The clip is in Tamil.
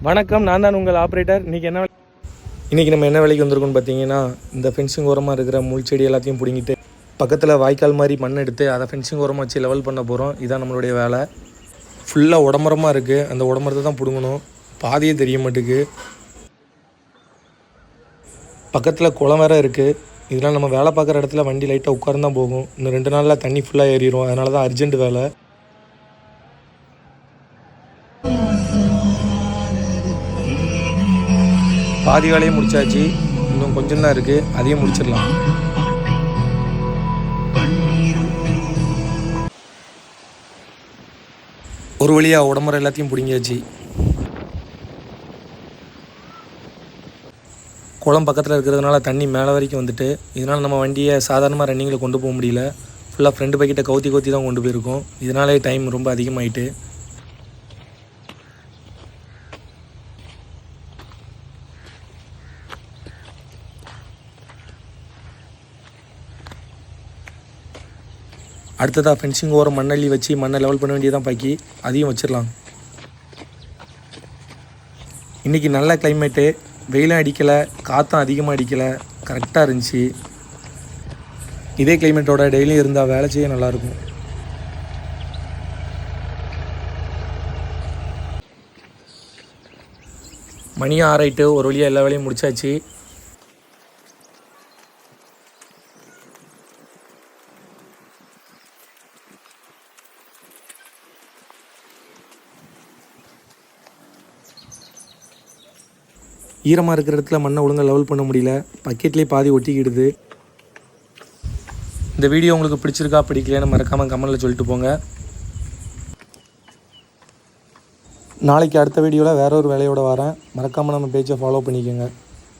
வணக்கம், நான் தான் உங்கள் ஆப்ரேட்டர். இன்றைக்கி நம்ம என்ன வேலைக்கு வந்திருக்கோம்னு பார்த்தீங்கன்னா, இந்த ஃபென்சிங் ஓரமாக இருக்கிற முள் செடி எல்லாத்தையும் பிடுங்கிட்டு பக்கத்தில் வாய்க்கால் மாதிரி மண் எடுத்து அதை ஃபென்சிங் ஓரமாக வச்சு லெவல் பண்ண போகிறோம். இதுதான் நம்மளுடைய வேலை. ஃபுல்லாக உடம்பரமாக இருக்குது. அந்த உடம்பரத்தை தான் பிடுங்கணும். பாதியே தெரிய மாட்டேங்குது. பக்கத்தில் குளம் வேறு இருக்குது. இதனால் நம்ம வேலை பார்க்குற இடத்துல வண்டி லைட்டாக உட்கார்ந்து தான் போகும். இன்னும் 2 நாளில் தண்ணி ஃபுல்லாக ஏறிடும். அதனால தான் அர்ஜென்ட் வேலை. பாதி வேலையை முடிச்சாச்சு. இன்னும் கொஞ்சம் தான் இருக்குது. அதையும் முடிச்சிடலாம். ஒரு வழியாக உடம்புற எல்லாத்தையும் பிடிங்கியாச்சு. குளம் பக்கத்தில் இருக்கிறதுனால தண்ணி மேலே வரைக்கும் வந்துட்டு, இதனால் நம்ம வண்டியை சாதாரணமாக ரன்னிங்கில் கொண்டு போக முடியல. ஃபுல்லாக ஃப்ரெண்டு பைக்கிட்ட கவுத்தி தான் கொண்டு போயிருக்கோம். இதனாலே டைம் ரொம்ப அதிகமாகிட்டு. அடுத்ததாக ஃபென்சிங் ஓரம் மண்ணள்ளி வச்சு மண்ணை லெவல் பண்ண வேண்டியதான் பாக்கி. அதையும் வச்சிடலாம். இன்றைக்கி நல்ல கிளைமேட்டு. வெயிலும் அடிக்கலை, காற்றும் அதிகமாக அடிக்கலை, கரெக்டாக இருந்துச்சு. இதே கிளைமேட்டோட டெய்லியும் இருந்தால் வேலை செய்ய நல்லாயிருக்கும். மணி 6 ஒரு வழியாக எல்லா வேலையும் முடிச்சாச்சு. ஈரமாக இருக்கிற இடத்துல மண்ணை ஒழுங்காக லெவல் பண்ண முடியல. பக்கெட்லேயே பாதி ஒட்டிக்கிடுது. இந்த வீடியோ உங்களுக்கு பிடிச்சிருக்கா பிடிக்கலைன்னு மறக்காமல் கமெண்ட்டில் சொல்லிட்டு போங்க. நாளைக்கு அடுத்த வீடியோவில் வேற ஒரு வேலையோடு வரேன். மறக்காமல் நம்ம பேஜை ஃபாலோ பண்ணிக்கோங்க.